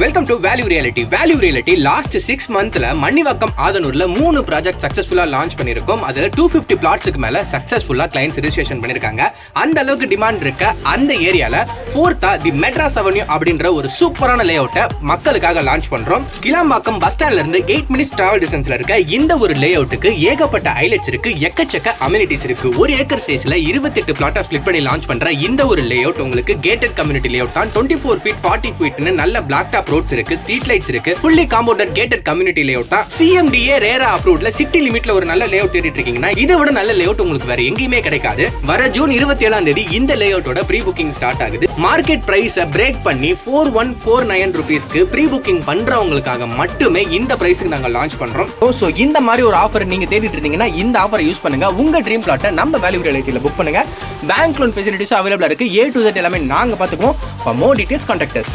Welcome to value reality last 6 மந்த்ல மணிவக்கம் ஆதனூர்ல 3 project சக்சஸ்ஃபுல்லா launch பண்ணிருக்கோம். அதுல 250 பிளாட்ஸ்க்கு மேல சக்சஸ்ஃபுல்லா கிளைண்ட்ஸ் ரெஜிஸ்ட்ரேஷன் பண்ணிருக்காங்க. அந்த அளவுக்கு டிமாண்ட் இருக்க அந்த ஏரியால ஃபோர்த்தா தி மெட்ராஸ் அவென்யூ அப்படின்ற ஒரு சூப்பரான லேஅவுட்டை மக்களுக்காக லான்ச் பண்றோம். கிளாம்பாக்கம் பஸ் ஸ்டாண்ட்ல இருந்து 8 மினிட்ஸ் டிராவல் டிஸ்டன்ஸ்ல இருக்க இந்த ஒரு லேஅவுட்டுக்கு ஏகப்பட்ட ஹைலைட்ஸ் இருக்கு, எக்கச்சக்க அமெனிட்டிஸ் இருக்கு. 1 ஏக்கர் சைஸ்ல 28 பிளாட்டா ஸ்பிளிட் பண்ணி லான்ச் பண்ற இந்த ஒரு லேஅவுட் உங்களுக்கு கேட்டட் கம்யூனிட்டி லேஅவுட் தான். 24 ஃபீட் 40 ஃபீட்னு நல்ல பிளாக் ரோட்ஸ் இருக்கு, ஸ்ட்ரீட் லைட்ஸ் இருக்கு, fully compounded gated community layout தான். CMDA ரேரா அப்ரூவ்ட்ல சிட்டி லிமிட்ல ஒரு நல்ல லேஅவுட் தேடிட்டு இருக்கீங்கன்னா இதை விட நல்ல லேஅவுட் உங்களுக்கு வேற எங்கேயுமே கிடைக்காது. வர ஜூன் 27ஆம் தேதி இந்த லேஅவுட்டோட ப்ரீ புக்கிங் ஸ்டார்ட் ஆகுது. மார்க்கெட் பிரைஸை பிரேக் பண்ணி 4149 ரூபீஸ்க்கு ப்ரீ புக்கிங் பண்றவங்களுக்காக மட்டுமே இந்த பிரைஸ்க்கு நாங்க லான்ச் பண்றோம். சோ இந்த மாதிரி ஒரு ஆஃபர் நீங்க தேடிட்டு இருந்தீங்கன்னா இந்த ஆஃபரை யூஸ் பண்ணுங்க. உங்க ட்ரீம் பிளாட்டை நம்ம வேல்யூ ரியாலிட்டில புக் பண்ணுங்க. பேங்க் லோன் ஃபெசிலிட்டிஸ் அவைலபிளா இருக்கு. A to Z எல்லாமே நாங்க பாத்துக்குவோம். For more details contact us.